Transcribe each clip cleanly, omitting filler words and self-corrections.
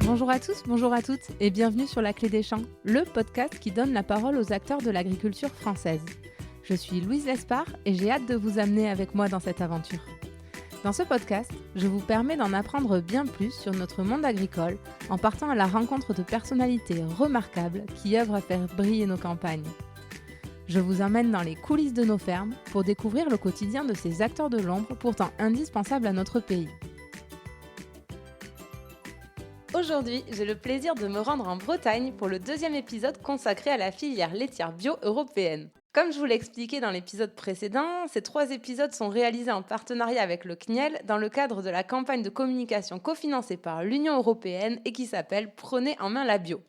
Bonjour à tous, bonjour à toutes et bienvenue sur La Clé des Champs, le podcast qui donne la parole aux acteurs de l'agriculture française. Je suis Louise Lespard et j'ai hâte de vous amener avec moi dans cette aventure. Dans ce podcast, je vous permets d'en apprendre bien plus sur notre monde agricole en partant à la rencontre de personnalités remarquables qui œuvrent à faire briller nos campagnes. Je vous emmène dans les coulisses de nos fermes pour découvrir le quotidien de ces acteurs de l'ombre pourtant indispensables à notre pays. Aujourd'hui, j'ai le plaisir de me rendre en Bretagne pour le deuxième épisode consacré à la filière laitière bio européenne. Comme je vous l'ai expliqué dans l'épisode précédent, ces 3 épisodes sont réalisés en partenariat avec le CNIEL dans le cadre de la campagne de communication cofinancée par l'Union européenne et qui s'appelle « Prenez en main la bio ».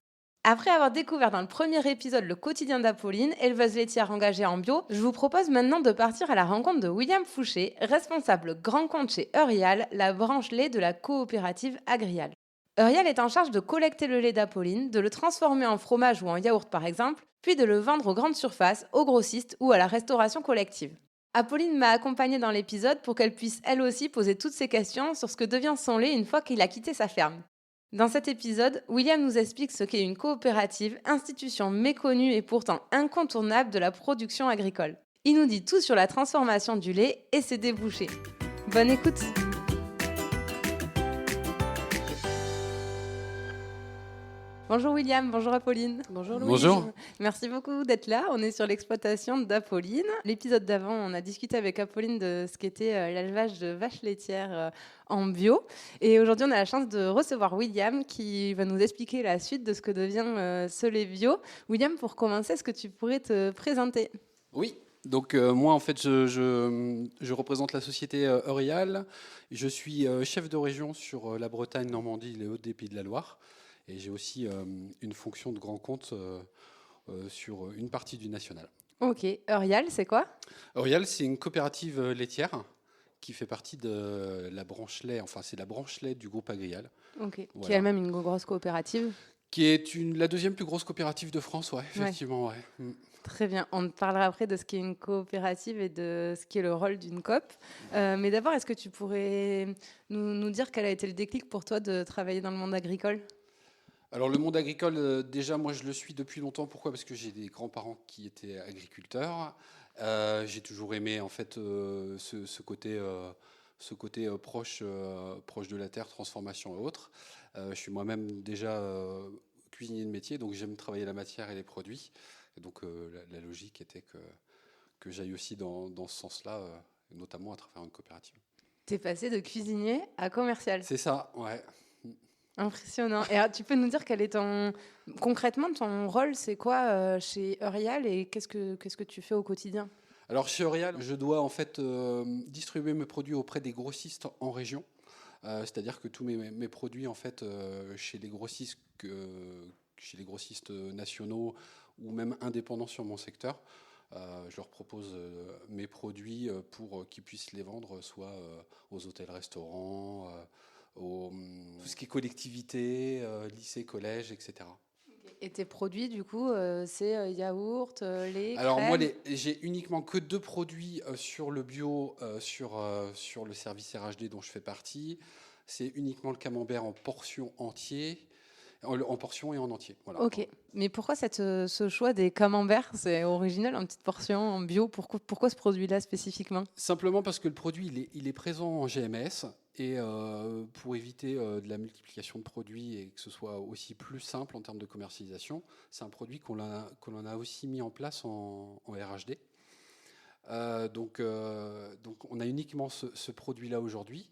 Après avoir découvert dans le premier épisode le quotidien d'Apolline, éleveuse laitière engagée en bio, je vous propose maintenant de partir à la rencontre de William Fouché, responsable grand compte chez Eurial, la branche lait de la coopérative Agrial. Eurial est en charge de collecter le lait d'Apolline, de le transformer en fromage ou en yaourt par exemple, puis de le vendre aux grandes surfaces, aux grossistes ou à la restauration collective. Apolline m'a accompagnée dans l'épisode pour qu'elle puisse elle aussi poser toutes ses questions sur ce que devient son lait une fois qu'il a quitté sa ferme. Dans cet épisode, William nous explique ce qu'est une coopérative, institution méconnue et pourtant incontournable de la production agricole. Il nous dit tout sur la transformation du lait et ses débouchés. Bonne écoute! Bonjour William, bonjour Apolline. Bonjour Louise. Bonjour. Merci beaucoup d'être là. On est sur l'exploitation d'Apolline. L'épisode d'avant, on a discuté avec Apolline de ce qu'était l'élevage de vaches laitières en bio. Et aujourd'hui, on a la chance de recevoir William qui va nous expliquer la suite de ce que devient ce lait bio. William, pour commencer, est-ce que tu pourrais te présenter ? Oui, donc moi en fait je représente la société Eurial. Je suis chef de région sur la Bretagne, Normandie, les Hautes-des-Pays de la Loire. Et j'ai aussi une fonction de grand compte sur une partie du national. Ok, Eurial, c'est quoi ? Eurial, c'est une coopérative laitière qui fait partie de la branche lait, enfin c'est la branche lait du groupe Agrial. Ok, Voilà. qui est elle-même une grosse coopérative. Qui est la deuxième plus grosse coopérative de France, ouais, effectivement. Ouais. Mm. Très bien. On parlera après de ce qu'est une coopérative et de ce qui est le rôle d'une coop. Mais d'abord, est-ce que tu pourrais nous dire quel a été le déclic pour toi de travailler dans le monde agricole ? Alors le monde agricole, déjà moi je le suis depuis longtemps. Pourquoi ? Parce que j'ai des grands-parents qui étaient agriculteurs. J'ai toujours aimé en fait ce côté proche de la terre, transformation et autres. Je suis moi-même déjà cuisinier de métier, donc j'aime travailler la matière et les produits. Et donc la logique était que j'aille aussi dans ce sens-là, notamment à travers une coopérative. T'es passé de cuisinier à commercial. C'est ça, ouais. Impressionnant. Et alors, tu peux nous dire quel est concrètement ton rôle, c'est quoi chez Eurial et qu'est-ce que tu fais au quotidien ? Alors chez Eurial, je dois en fait distribuer mes produits auprès des grossistes en région. C'est-à-dire que tous mes produits en fait chez les grossistes nationaux ou même indépendants sur mon secteur, je leur propose mes produits pour qu'ils puissent les vendre soit aux hôtels-restaurants, tout ce qui est collectivité, lycée, collège, etc. Et tes produits, du coup, c'est yaourt, lait, Alors crème. moi, j'ai uniquement que 2 produits sur le bio, sur le service RHD dont je fais partie. C'est uniquement le camembert en portion entier, en portion et en entier. Voilà. Ok, mais pourquoi ce choix des camemberts ? C'est original, en petite portion, en bio. Pourquoi ce produit-là spécifiquement ? Simplement parce que le produit, il est présent en GMS et pour éviter de la multiplication de produits et que ce soit aussi plus simple en termes de commercialisation, c'est un produit qu'on a aussi mis en place en RHD. Donc on a uniquement ce produit-là aujourd'hui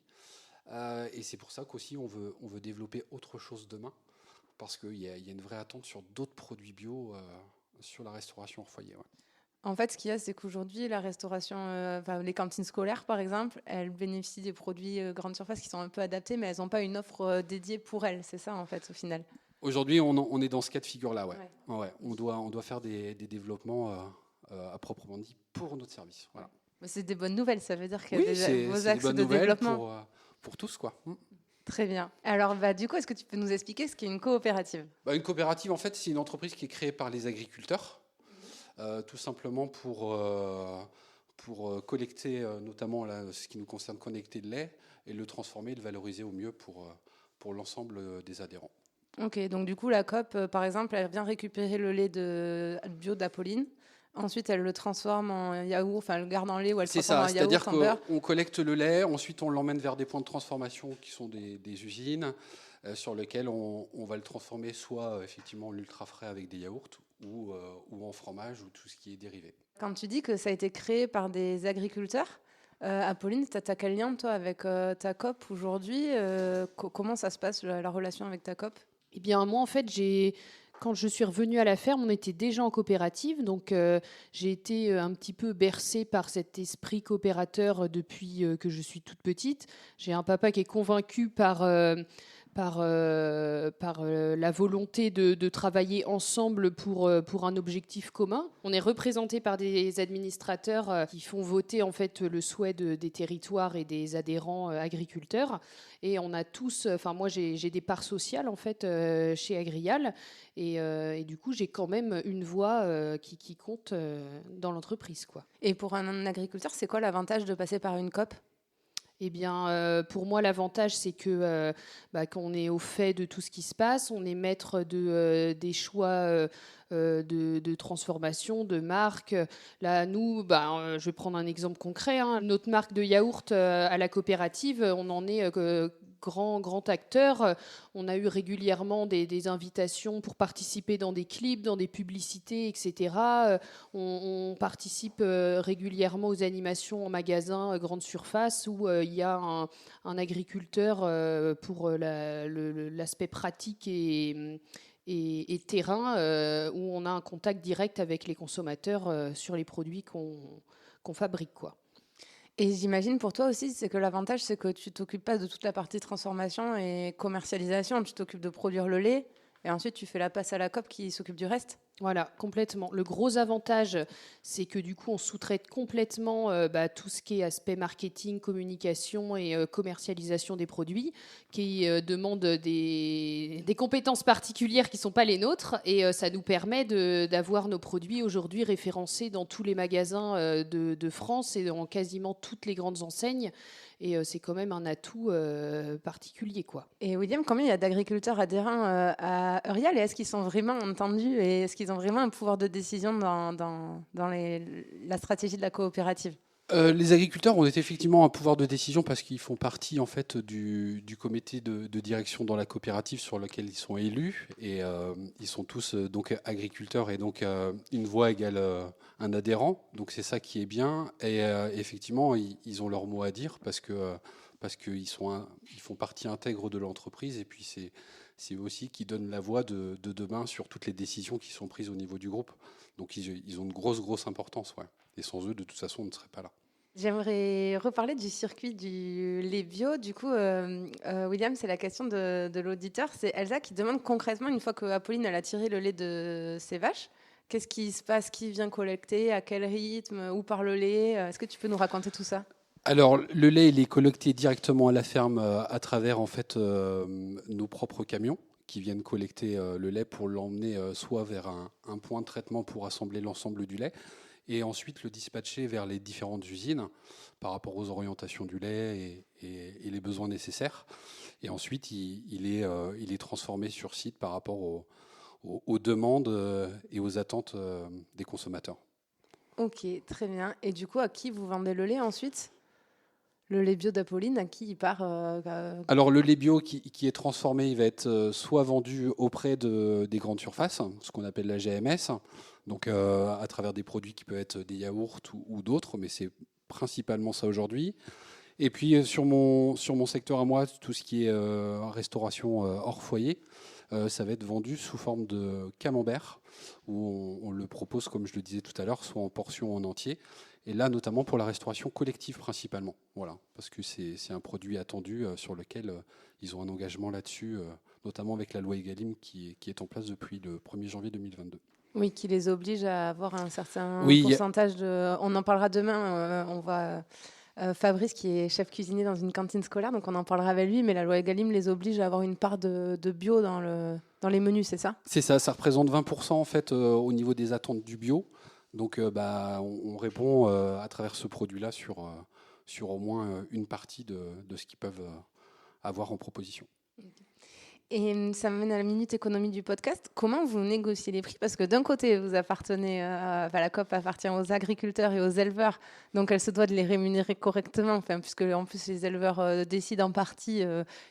et c'est pour ça qu'aussi on veut développer autre chose demain parce qu'il y a une vraie attente sur d'autres produits bio sur la restauration hors foyer. Ouais. En fait, ce qu'il y a, c'est qu'aujourd'hui, la restauration, les cantines scolaires, par exemple, elles bénéficient des produits grande surface qui sont un peu adaptés, mais elles n'ont pas une offre dédiée pour elles. C'est ça, en fait, au final. Aujourd'hui, on est dans ce cas de figure-là. Ouais. Ouais. On doit faire des développements à proprement dit pour notre service. Voilà. Mais c'est des bonnes nouvelles. Ça veut dire qu'il y Oui, a déjà vos axes des bonnes de développement. Pour tous, quoi. Très bien. Alors, du coup, est-ce que tu peux nous expliquer ce qu'est une coopérative ? Une coopérative, en fait, c'est une entreprise qui est créée par les agriculteurs. Tout simplement pour collecter, notamment là, ce qui nous concerne, collecter le lait et le transformer, le valoriser au mieux pour l'ensemble des adhérents. Ok, donc du coup, la COP, par exemple, elle vient récupérer le lait bio d'Apolline. Ensuite, elle le transforme en yaourt, enfin, elle le garde en lait ou elle le C'est transforme ça, en c'est-à-dire yaourt, en beurre. qu'on collecte le lait, ensuite on l'emmène vers des points de transformation qui sont des usines sur lesquelles on va le transformer soit effectivement en ultra frais avec des yaourts ou en fromage ou tout ce qui est dérivé. Quand tu dis que ça a été créé par des agriculteurs, Apolline, t'as quel lien, toi, avec ta COP aujourd'hui? Comment ça se passe, la relation avec ta COP? Eh bien, moi, en fait, quand je suis revenue à la ferme, on était déjà en coopérative. Donc, j'ai été un petit peu bercée par cet esprit coopérateur depuis que je suis toute petite. J'ai un papa qui est convaincu par la volonté de travailler ensemble pour un objectif commun. On est représenté par des administrateurs qui font voter en fait le souhait des territoires et des adhérents agriculteurs. Et on a tous, enfin moi j'ai des parts sociales en fait chez Agrial et du coup j'ai quand même une voix qui compte dans l'entreprise, quoi. Et pour un agriculteur, c'est quoi l'avantage de passer par une COP? Eh bien, pour moi, l'avantage, c'est que qu'on est au fait de tout ce qui se passe, on est maître des choix de transformation, de marque. Là, nous, je vais prendre un exemple concret, hein. Notre marque de yaourt à la coopérative, on en est grand acteur. On a eu régulièrement des invitations pour participer dans des clips, dans des publicités, etc. On participe régulièrement aux animations en magasin grande surface où il y a un agriculteur pour l'aspect pratique et terrain où on a un contact direct avec les consommateurs sur les produits qu'on fabrique, quoi. Et j'imagine pour toi aussi, c'est que l'avantage, c'est que tu t'occupes pas de toute la partie transformation et commercialisation. Tu t'occupes de produire le lait et ensuite tu fais la passe à la COP qui s'occupe du reste. Voilà, complètement. Le gros avantage, c'est que du coup, on sous-traite complètement tout ce qui est aspect marketing, communication et commercialisation des produits, qui demandent des compétences particulières qui ne sont pas les nôtres. Et ça nous permet d'avoir nos produits aujourd'hui référencés dans tous les magasins de France et dans quasiment toutes les grandes enseignes. Et c'est quand même un atout particulier, quoi. Et William, combien il y a d'agriculteurs adhérents à Eurial et est-ce qu'ils sont vraiment entendus et est-ce qu'ils ont vraiment un pouvoir de décision dans la stratégie de la coopérative? Les agriculteurs ont effectivement un pouvoir de décision parce qu'ils font partie en fait du comité de direction dans la coopérative sur lequel ils sont élus et ils sont tous donc agriculteurs et donc une voix égale un adhérent. Donc c'est ça qui est bien et effectivement ils ont leur mot à dire parce qu'ils ils font partie intègre de l'entreprise et puis c'est eux aussi qui donnent la voix de demain sur toutes les décisions qui sont prises au niveau du groupe. Donc ils ont une grosse importance, ouais. Et sans eux, de toute façon, on ne serait pas là. J'aimerais reparler du circuit du lait bio. Du coup, William, c'est la question de l'auditeur. C'est Elsa qui demande concrètement, une fois que Apolline elle a tiré le lait de ses vaches, qu'est-ce qui se passe? Qui vient collecter? À quel rythme? Où part le lait? Est-ce que tu peux nous raconter tout ça? Alors, le lait, il est collecté directement à la ferme à travers en fait nos propres camions qui viennent collecter le lait pour l'emmener soit vers un point de traitement pour assembler l'ensemble du lait et ensuite le dispatcher vers les différentes usines par rapport aux orientations du lait et les besoins nécessaires. Et ensuite, il est transformé sur site par rapport aux demandes et aux attentes des consommateurs. Ok, très bien. Et du coup, à qui vous vendez le lait ensuite? Le lait bio d'Apolline, à qui il part Alors le lait bio qui est transformé, il va être soit vendu auprès des grandes surfaces, ce qu'on appelle la GMS, donc à travers des produits qui peuvent être des yaourts ou d'autres, mais c'est principalement ça aujourd'hui. Et puis sur mon secteur à moi, tout ce qui est restauration hors foyer, ça va être vendu sous forme de camembert, où on le propose, comme je le disais tout à l'heure, soit en portion ou en entier. Et là, notamment pour la restauration collective principalement. Voilà, parce que c'est un produit attendu sur lequel ils ont un engagement là-dessus, notamment avec la loi Egalim qui est en place depuis le 1er janvier 2022. Oui, qui les oblige à avoir un certain Oui, pourcentage de... On en parlera demain. On va... Fabrice, qui est chef cuisinier dans une cantine scolaire, donc on en parlera avec lui, mais la loi Egalim les oblige à avoir une part de bio dans les menus, c'est ça? C'est ça, ça représente 20% en fait au niveau des attentes du bio. Donc on répond à travers ce produit-là sur au moins une partie de ce qu'ils peuvent avoir en proposition. Et ça m'amène à la minute économie du podcast. Comment vous négociez les prix? Parce que d'un côté, vous appartenez, la COP appartient aux agriculteurs et aux éleveurs, donc elle se doit de les rémunérer correctement, puisque en plus les éleveurs décident en partie,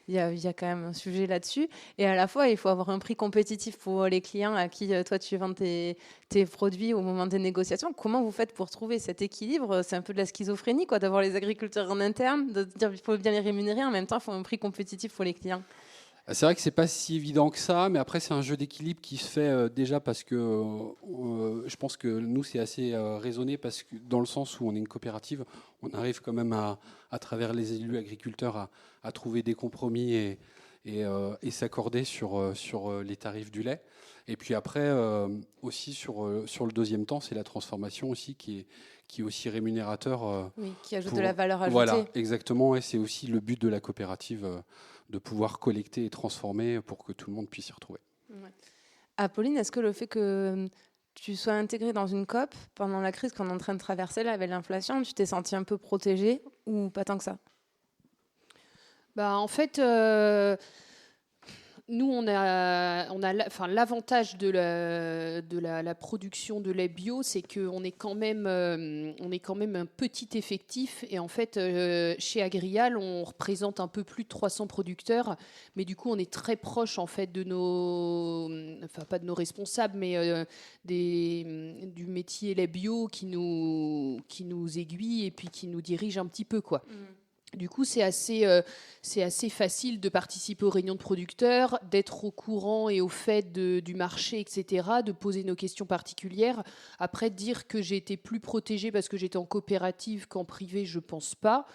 il y a quand même un sujet là-dessus. Et à la fois, il faut avoir un prix compétitif pour les clients à qui toi tu vends tes produits au moment des négociations. Comment vous faites pour trouver cet équilibre? C'est un peu de la schizophrénie, quoi, d'avoir les agriculteurs en interne, de dire qu'il faut bien les rémunérer, en même temps il faut un prix compétitif pour les clients. C'est vrai que c'est pas si évident que ça, mais après c'est un jeu d'équilibre qui se fait déjà parce que je pense que nous c'est assez raisonné parce que dans le sens où on est une coopérative, on arrive quand même à travers les élus agriculteurs à trouver des compromis et s'accorder sur les tarifs du lait. Et puis après aussi sur le deuxième temps, c'est la transformation aussi qui est aussi rémunérateur. Oui, qui ajoute de la valeur ajoutée. Voilà, exactement, et c'est aussi le but de la coopérative. De pouvoir collecter et transformer pour que tout le monde puisse s'y retrouver. Ouais. Apolline, est-ce que le fait que tu sois intégrée dans une COP pendant la crise qu'on est en train de traverser là avec l'inflation, tu t'es sentie un peu protégée ou pas tant que ça? En fait, nous, on a l'avantage de la production de lait bio, c'est qu'on est quand même un petit effectif. Et en fait, chez Agrial, on représente un peu plus de 300 producteurs. Mais du coup, on est très proche en fait de pas de nos responsables, mais du métier lait bio qui nous aiguille et puis qui nous dirige un petit peu, quoi. Du coup, c'est assez facile de participer aux réunions de producteurs, d'être au courant et au fait du marché, etc., de poser nos questions particulières. Après, dire que j'ai été plus protégée parce que j'étais en coopérative qu'en privé, je ne pense pas.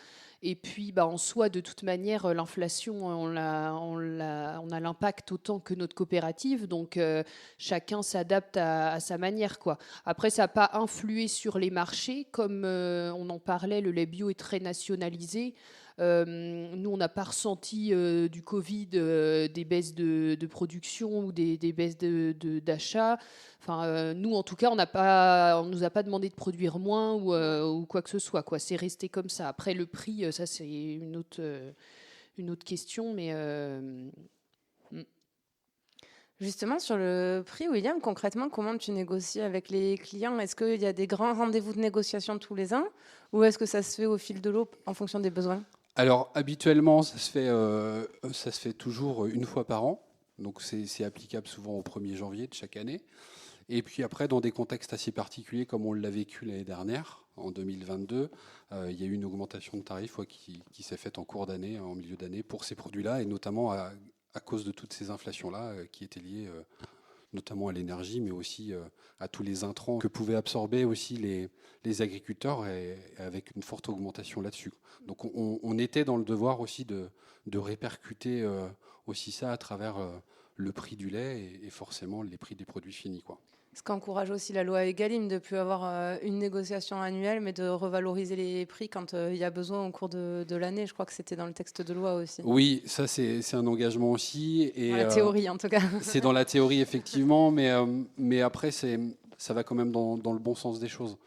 Et puis, en soi, de toute manière, l'inflation, on a l'impact autant que notre coopérative. Donc, chacun s'adapte à sa manière, quoi. Après, ça n'a pas influé sur les marchés. Comme on en parlait, le lait bio est très nationalisé. Nous, on n'a pas ressenti du Covid des baisses de production ou des baisses d'achat. Nous, en tout cas, on nous a pas demandé de produire moins ou quoi que ce soit, quoi. C'est resté comme ça. Après, le prix, ça, c'est une autre question, mais... Justement, sur le prix, William, concrètement, comment tu négocies avec les clients? Est-ce qu'il y a des grands rendez-vous de négociation tous les ans ou est-ce que ça se fait au fil de l'eau en fonction des besoins? Alors, habituellement, ça se fait toujours une fois par an. Donc, c'est applicable souvent au 1er janvier de chaque année. Et puis après, dans des contextes assez particuliers, comme on l'a vécu l'année dernière, en 2022, il y a eu une augmentation de tarifs qui s'est faite en cours d'année, en milieu d'année, pour ces produits-là, et notamment à cause de toutes ces inflations-là qui étaient liées notamment à l'énergie, mais aussi à tous les intrants que pouvaient absorber aussi les agriculteurs, et avec une forte augmentation là-dessus. Donc on était dans le devoir aussi de répercuter aussi ça à travers le prix du lait et forcément les prix des produits finis, quoi. Ce qu'encourage aussi la loi Egalim, de ne plus avoir une négociation annuelle, mais de revaloriser les prix quand il y a besoin au cours de l'année. Je crois que c'était dans le texte de loi aussi. Oui, ça c'est un engagement aussi. Et, dans la théorie en tout cas. C'est dans la théorie effectivement, mais après ça va quand même dans le bon sens des choses.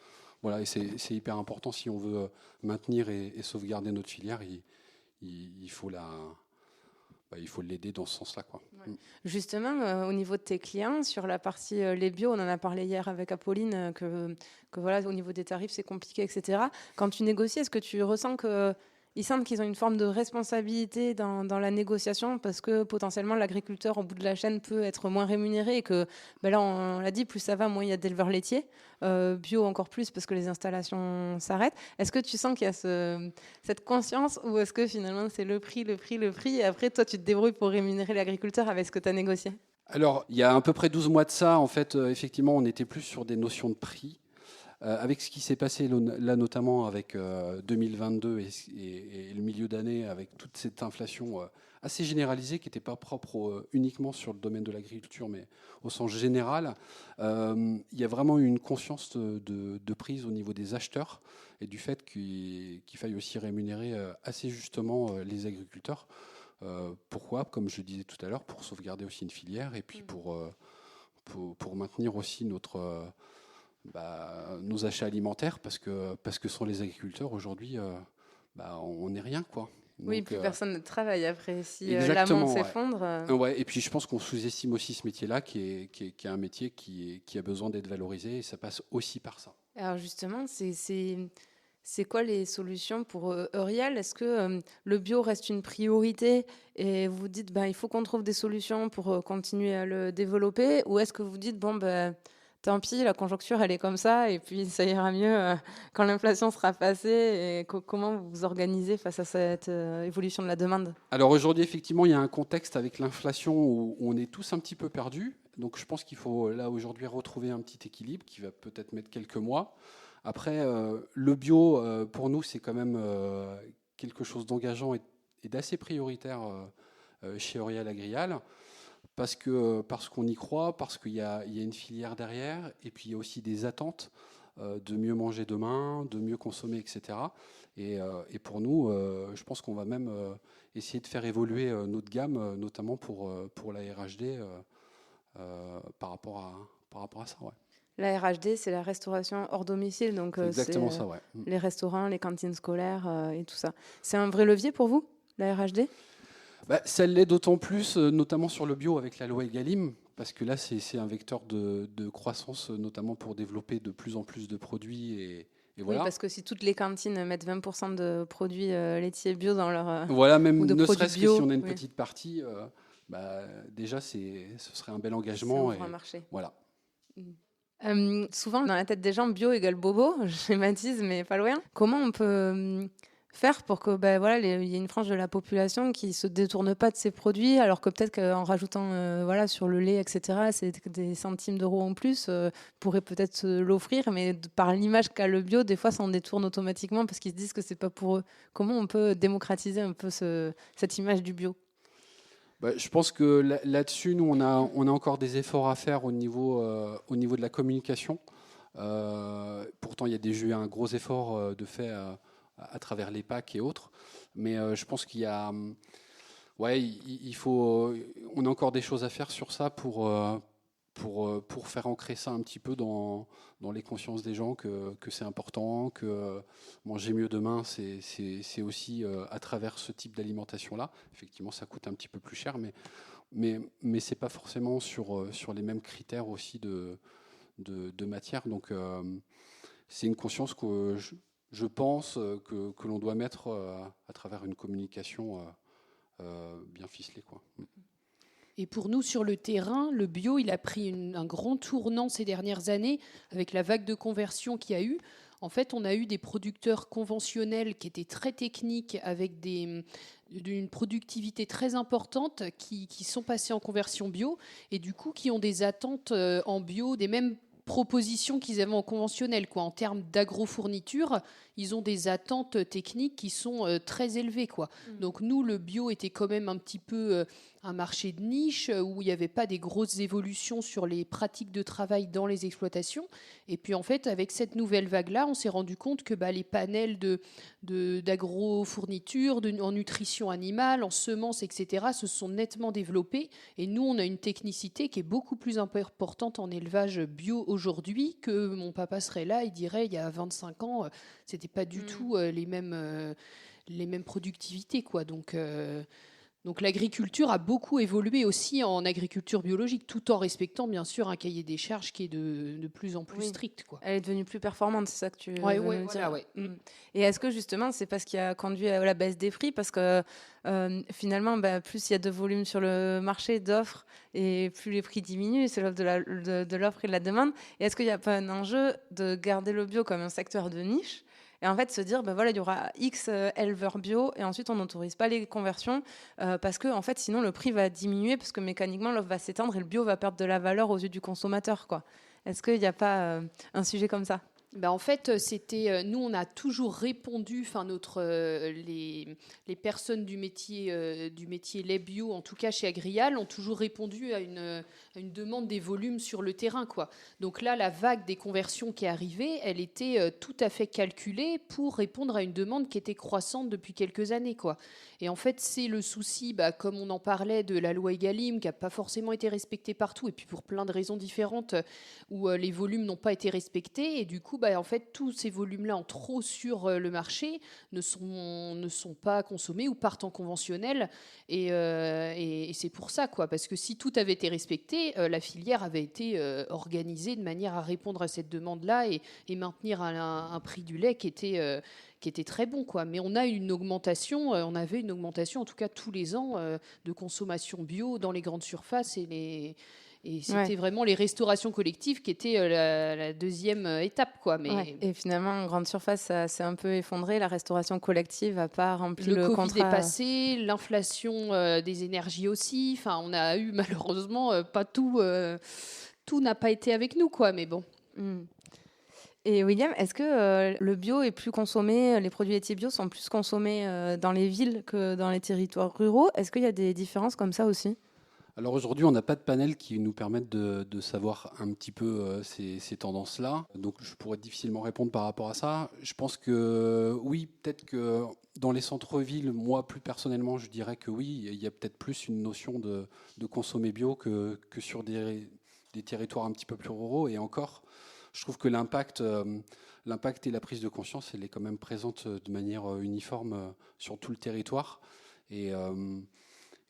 Voilà, et c'est hyper important si on veut maintenir et sauvegarder notre filière, il faut il faut l'aider dans ce sens-là, quoi. Ouais. Justement, au niveau de tes clients, sur la partie les bio, on en a parlé hier avec Apolline, que voilà, au niveau des tarifs, c'est compliqué, etc. Quand tu négocies, est-ce que tu ressens qu'ils sentent qu'ils ont une forme de responsabilité dans la négociation parce que potentiellement l'agriculteur au bout de la chaîne peut être moins rémunéré et que là, on l'a dit, plus ça va, moins il y a d'éleveurs laitiers, bio encore plus parce que les installations s'arrêtent. Est-ce que tu sens qu'il y a cette conscience ou est-ce que finalement c'est le prix et après toi tu te débrouilles pour rémunérer l'agriculteur avec ce que tu as négocié? Alors, il y a à peu près 12 mois de ça, en fait, effectivement, on était plus sur des notions de prix. Avec ce qui s'est passé là, notamment avec 2022 et le milieu d'année, avec toute cette inflation assez généralisée, qui n'était pas propre uniquement sur le domaine de l'agriculture, mais au sens général, il y a vraiment eu une conscience de prise au niveau des acheteurs et du fait qu'il faille aussi rémunérer assez justement les agriculteurs. Pourquoi? Comme je disais tout à l'heure, pour sauvegarder aussi une filière et puis pour maintenir aussi nos achats alimentaires, parce que sans les agriculteurs aujourd'hui, on n'est rien, quoi. Oui, Donc, plus personne ne travaille après. Si exactement, l'amont ouais. s'effondre. Ouais, et puis je pense qu'on sous-estime aussi ce métier-là, qui est un métier qui a besoin d'être valorisé, et ça passe aussi par ça. Alors justement, c'est quoi les solutions pour Eurial? Est-ce que le bio reste une priorité et vous dites ben, il faut qu'on trouve des solutions pour continuer à le développer? Ou est-ce que vous dites bon ben tant pis, la conjoncture elle est comme ça et puis ça ira mieux quand l'inflation sera passée et comment vous vous organisez face à cette évolution de la demande? Alors aujourd'hui, effectivement, il y a un contexte avec l'inflation où on est tous un petit peu perdus. Donc je pense qu'il faut là aujourd'hui retrouver un petit équilibre qui va peut-être mettre quelques mois. Après, le bio, pour nous, c'est quand même quelque chose d'engageant et d'assez prioritaire chez Eurial Agrial, parce qu'on y croit, parce qu'il y a une filière derrière, et puis il y a aussi des attentes de mieux manger demain, de mieux consommer, etc. Et pour nous, je pense qu'on va même essayer de faire évoluer notre gamme, notamment pour la RHD, par rapport à ça. Ouais. La RHD, c'est la restauration hors domicile, donc C'est exactement c'est ça, ouais. les restaurants, les cantines scolaires et tout ça. C'est un vrai levier pour vous, la RHD? Bah, ça l'est d'autant plus, notamment sur le bio avec la loi Egalim, parce que là, c'est un vecteur de croissance, notamment pour développer de plus en plus de produits. Et Oui, voilà. parce que si toutes les cantines mettent 20% de produits laitiers bio dans leur... Voilà, même ou de ne produits serait-ce que bio, si on a une oui. petite partie, bah, déjà, ce serait un bel Ça engagement. ouvre un Et marché. voilà. Souvent, dans la tête des gens, bio égale bobo, je schématise, mais pas loin. Comment on peut faire pour que ben, voilà, il y ait une frange de la population qui se détourne pas de ces produits, alors que peut-être qu'en rajoutant voilà, sur le lait, etc., c'est des centimes d'euros en plus, pourrait peut-être l'offrir, mais par l'image qu'a le bio, des fois, ça en détourne automatiquement parce qu'ils se disent que c'est pas pour eux. Comment on peut démocratiser un peu cette image du bio? Bah, je pense que là-dessus, nous, on a encore des efforts à faire au niveau de la communication. Pourtant, il y a déjà eu un gros effort de fait à travers les PAC et autres. Mais je pense qu'il y a, ouais, il faut, on a encore des choses à faire sur ça pour faire ancrer ça un petit peu dans les consciences des gens que c'est important, que manger mieux demain, c'est aussi à travers ce type d'alimentation-là. Effectivement, ça coûte un petit peu plus cher, mais c'est pas forcément sur les mêmes critères aussi de matière. Donc, c'est une conscience que je pense que l'on doit mettre à travers une communication bien ficelée, quoi. Et pour nous, sur le terrain, le bio, il a pris un grand tournant ces dernières années avec la vague de conversion qu'il y a eu. En fait, on a eu des producteurs conventionnels qui étaient très techniques, avec d'une productivité très importante, qui sont passés en conversion bio, et du coup, qui ont des attentes en bio, des mêmes propositions qu'ils avaient en conventionnel, quoi. En termes d'agrofourniture, ils ont des attentes techniques qui sont très élevées, quoi. Donc nous, le bio était quand même un petit peu un marché de niche où il n'y avait pas des grosses évolutions sur les pratiques de travail dans les exploitations. Et puis en fait, avec cette nouvelle vague-là, on s'est rendu compte que les panels d'agrofourniture, en nutrition animale, en semences, etc., se sont nettement développés. Et nous, on a une technicité qui est beaucoup plus importante en élevage bio aujourd'hui que mon papa serait là, il dirait il y a 25 ans, c'était pas du tout les mêmes productivités, quoi. Donc l'agriculture a beaucoup évolué aussi en agriculture biologique, tout en respectant bien sûr un cahier des charges qui est de plus en plus strict, quoi. Elle est devenue plus performante, c'est ça que tu veux Ouais, nous voilà, dire. ouais. Et est-ce que justement, c'est parce qu'il a conduit à la baisse des prix? Parce que finalement, plus il y a de volume sur le marché d'offres et plus les prix diminuent, c'est l'offre de l'offre et de la demande. Et est-ce qu'il n'y a pas un enjeu de garder le bio comme un secteur de niche? Et en fait, se dire, voilà, il y aura X éleveurs bio et ensuite on n'autorise pas les conversions parce que en fait, sinon le prix va diminuer parce que mécaniquement l'offre va s'étendre et le bio va perdre de la valeur aux yeux du consommateur, quoi. Est-ce qu'il n'y a pas un sujet comme ça? En fait, c'était nous, on a toujours répondu, enfin les personnes du métier lait bio, en tout cas chez Agrial, ont toujours répondu à une demande des volumes sur le terrain, quoi. Donc là, la vague des conversions qui est arrivée, elle était tout à fait calculée pour répondre à une demande qui était croissante depuis quelques années, quoi. Et en fait, c'est le souci, comme on en parlait, de la loi Egalim, qui n'a pas forcément été respectée partout, et puis pour plein de raisons différentes, où les volumes n'ont pas été respectés, et du coup, en fait, tous ces volumes-là en trop sur le marché ne sont pas consommer ou partent en conventionnel. Et c'est pour ça, quoi. Parce que si tout avait été respecté, la filière avait été organisée de manière à répondre à cette demande-là et maintenir un prix du lait qui était très bon, quoi. Mais on a une augmentation, on avait une augmentation, en tout cas tous les ans, de consommation bio dans les grandes surfaces et c'était vraiment les restaurations collectives qui étaient la deuxième étape, quoi. Mais Et finalement, en grande surface, ça s'est un peu effondré. La restauration collective n'a pas rempli le Covid contrat. est passé, l'inflation des énergies aussi. Enfin, on a eu malheureusement pas tout. Tout n'a pas été avec nous, quoi. Mais bon. Et William, est-ce que le bio est plus consommé, les produits laitiers bio sont plus consommés dans les villes que dans les territoires ruraux? Est-ce qu'il y a des différences comme ça aussi? Alors aujourd'hui, on n'a pas de panel qui nous permette de savoir un petit peu ces tendances-là. Donc je pourrais difficilement répondre par rapport à ça. Je pense que oui, peut-être que dans les centres-villes, moi plus personnellement, je dirais que oui, il y a peut-être plus une notion de consommer bio que sur des territoires un petit peu plus ruraux. Et encore, je trouve que l'impact et la prise de conscience, elle est quand même présente de manière uniforme sur tout le territoire.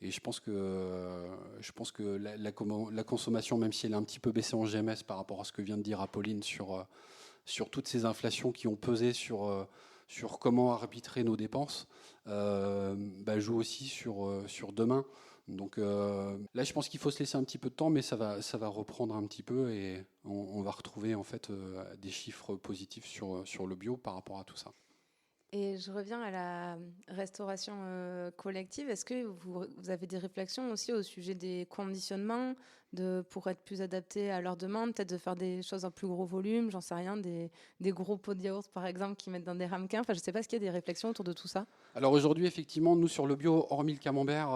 Et je pense que la consommation, même si elle a un petit peu baissé en GMS par rapport à ce que vient de dire Apolline sur toutes ces inflations qui ont pesé sur comment arbitrer nos dépenses, joue aussi sur demain. Donc là, je pense qu'il faut se laisser un petit peu de temps, mais ça va reprendre un petit peu et on va retrouver en fait des chiffres positifs sur le bio par rapport à tout ça. Et je reviens à la restauration collective. Est-ce que vous avez des réflexions aussi au sujet des conditionnements pour être plus adaptés à leurs demandes, peut-être de faire des choses en plus gros volume, j'en sais rien, des gros pots de yaourt par exemple qu'ils mettent dans des ramequins. Enfin, je ne sais pas, est-ce qu'il y a des réflexions autour de tout ça? Alors aujourd'hui, effectivement, nous sur le bio, hormis le camembert,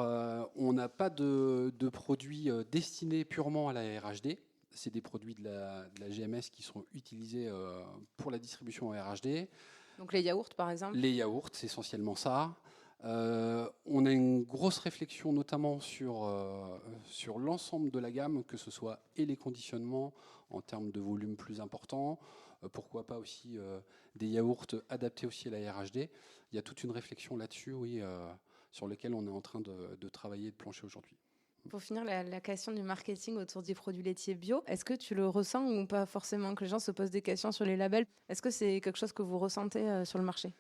on n'a pas de produits destinés purement à la RHD. C'est des produits de la GMS qui sont utilisés pour la distribution en RHD. Donc les yaourts, par exemple? Les yaourts, c'est essentiellement ça. On a une grosse réflexion notamment sur l'ensemble de la gamme, que ce soit et les conditionnements en termes de volume plus important, pourquoi pas aussi des yaourts adaptés aussi à la RHD. Il y a toute une réflexion là-dessus, oui, sur laquelle on est en train de travailler et de plancher aujourd'hui. Pour finir, la question du marketing autour des produits laitiers bio, est-ce que tu le ressens ou pas forcément que les gens se posent des questions sur les labels? Est-ce que c'est quelque chose que vous ressentez sur le marché?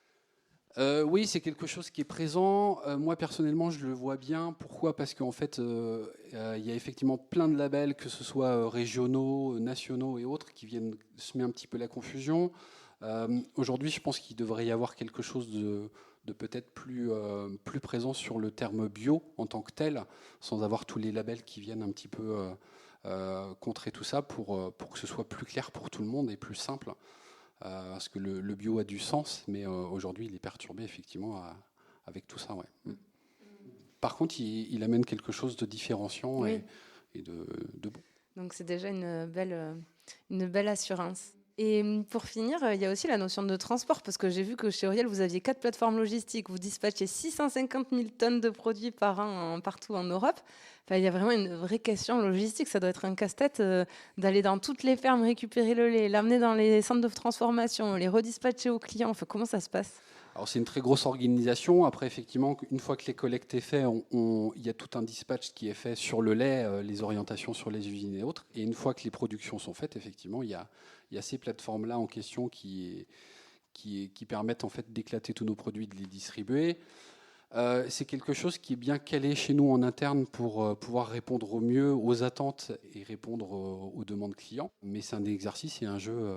Oui, c'est quelque chose qui est présent. Moi, personnellement, je le vois bien. Pourquoi? Parce qu'en fait, il y a effectivement plein de labels, que ce soit régionaux, nationaux et autres, qui viennent semer un petit peu la confusion. Aujourd'hui, je pense qu'il devrait y avoir quelque chose de peut-être plus présent sur le terme bio en tant que tel, sans avoir tous les labels qui viennent un petit peu contrer tout ça pour que ce soit plus clair pour tout le monde et plus simple. Parce que le bio a du sens, mais aujourd'hui, il est perturbé effectivement avec tout ça. Ouais. Par contre, il amène quelque chose de différenciant oui. et de bon. Donc c'est déjà une belle assurance. Et pour finir, il y a aussi la notion de transport, parce que j'ai vu que chez Auriel, vous aviez 4 plateformes logistiques, vous dispatchez 650 000 tonnes de produits par an partout en Europe. Enfin, il y a vraiment une vraie question logistique, ça doit être un casse-tête d'aller dans toutes les fermes, récupérer le lait, l'amener dans les centres de transformation, les redispatcher aux clients. Enfin, comment ça se passe? Alors c'est une très grosse organisation. Après, effectivement, une fois que les collectes est fait, il y a tout un dispatch qui est fait sur le lait, les orientations sur les usines et autres. Et une fois que les productions sont faites, effectivement, il y a ces plateformes-là en question qui permettent en fait d'éclater tous nos produits, de les distribuer. C'est quelque chose qui est bien calé chez nous en interne pour pouvoir répondre au mieux aux attentes et répondre aux demandes clients. Mais c'est un exercice et un jeu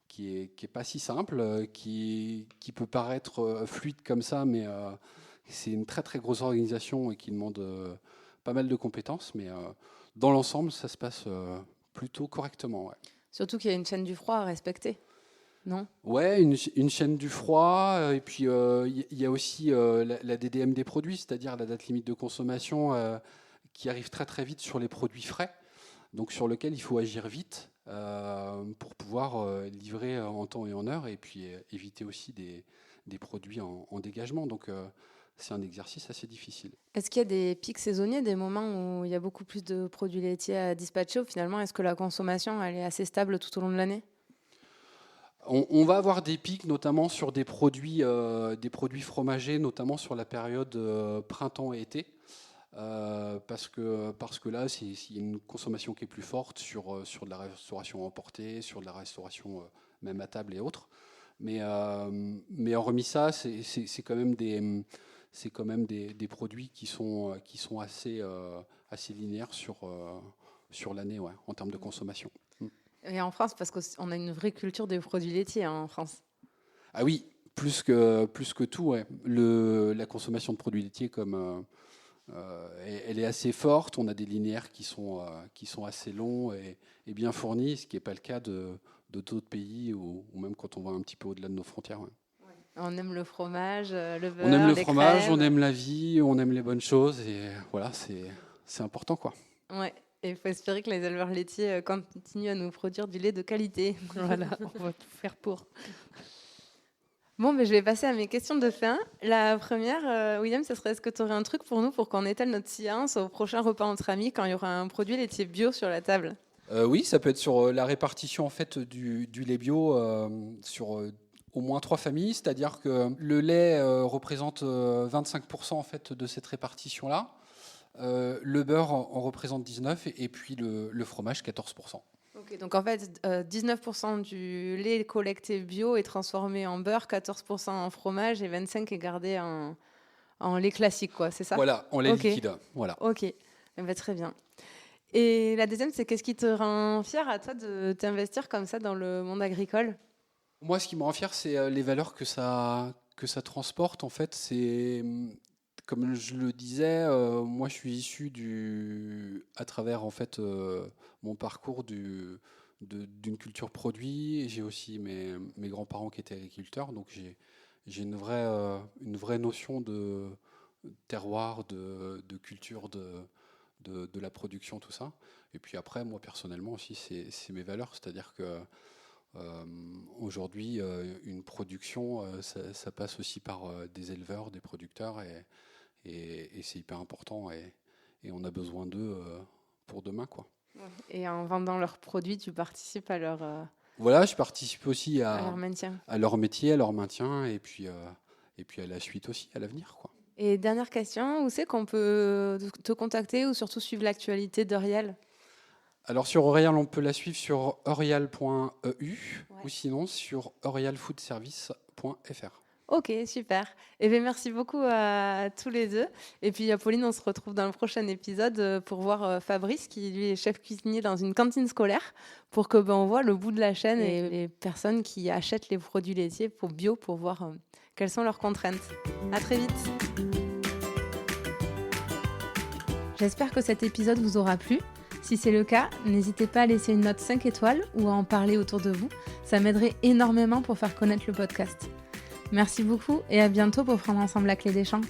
qui est pas si simple, qui peut paraître fluide comme ça, mais c'est une très très grosse organisation et qui demande pas mal de compétences. Mais dans l'ensemble, ça se passe plutôt correctement. Ouais. Surtout qu'il y a une chaîne du froid à respecter, non? Ouais, une chaîne du froid, et puis il y a aussi la DDM des produits, c'est-à-dire la date limite de consommation qui arrive très très vite sur les produits frais, donc sur lequel il faut agir vite pour pouvoir livrer en temps et en heure, et puis éviter aussi des produits en dégagement. Donc c'est un exercice assez difficile. Est-ce qu'il y a des pics saisonniers, des moments où il y a beaucoup plus de produits laitiers à dispatcher, ou finalement est-ce que la consommation elle est assez stable tout au long de l'année? On va avoir des pics, notamment sur des produits fromagers, notamment sur la période printemps et été, parce que là, il y a une consommation qui est plus forte sur de la restauration emportée, sur de la restauration même à table et autres. Mais hormis ça, c'est quand même des produits qui sont assez linéaires sur l'année, ouais, en termes de consommation. Et en France, parce qu'on a une vraie culture des produits laitiers en France. Ah oui, plus que tout, ouais. La consommation de produits laitiers, elle est assez forte. On a des linéaires qui sont assez longs et bien fournis, ce qui n'est pas le cas de d'autres pays ou même quand on va un petit peu au-delà de nos frontières. Ouais. On aime le fromage, le beurre, on aime le fromage, crèmes. on aime la vie, on aime les bonnes choses et voilà, c'est important, quoi. Ouais. Et il faut espérer que les éleveurs laitiers continuent à nous produire du lait de qualité. Voilà, on va tout faire pour. Bon, je vais passer à mes questions de fin. La première, William, ce serait, est-ce que tu aurais un truc pour nous pour qu'on étale notre séance au prochain repas entre amis quand il y aura un produit laitier bio sur la table ? Oui, ça peut être sur la répartition en fait du lait bio sur au moins 3 familles, c'est-à-dire que le lait représente 25% en fait de cette répartition-là. Le beurre en représente 19% et puis le fromage 14%. Ok, donc en fait, 19% du lait collecté bio est transformé en beurre, 14% en fromage et 25% est gardé en lait classique, quoi, c'est ça ? Voilà, en lait liquide. Voilà. Ok, très bien. Et la deuxième, c'est qu'est-ce qui te rend fier à toi de t'investir comme ça dans le monde agricole ? Moi, ce qui me rend fier, c'est les valeurs que ça transporte. En fait, c'est... Comme je le disais, moi je suis issu à travers en fait mon parcours d'une culture produit. J'ai aussi mes grands-parents qui étaient agriculteurs, donc j'ai une vraie notion de terroir, de culture, de la production, tout ça. Et puis après, moi personnellement aussi, c'est mes valeurs, c'est-à-dire que aujourd'hui, une production, ça passe aussi par des éleveurs, des producteurs et c'est hyper important et on a besoin d'eux pour demain, quoi. Et en vendant leurs produits, tu participes à leur voilà, je participe aussi à leur maintien, à leur métier, à leur maintien et puis à la suite aussi, à l'avenir, quoi. Et dernière question, où c'est qu'on peut te contacter ou surtout suivre l'actualité d'Eurial ? Alors sur Eurial, on peut la suivre sur eurial.eu ou sinon sur eurialfoodservice.fr. Ok, super. Et bien, merci beaucoup à tous les deux. Et puis, Pauline, on se retrouve dans le prochain épisode pour voir Fabrice, qui lui est chef cuisinier dans une cantine scolaire, pour que on voit le bout de la chaîne et les personnes qui achètent les produits laitiers pour bio, pour voir quelles sont leurs contraintes. À très vite. J'espère que cet épisode vous aura plu. Si c'est le cas, n'hésitez pas à laisser une note 5 étoiles ou à en parler autour de vous. Ça m'aiderait énormément pour faire connaître le podcast. Merci beaucoup et à bientôt pour prendre ensemble la clé des champs.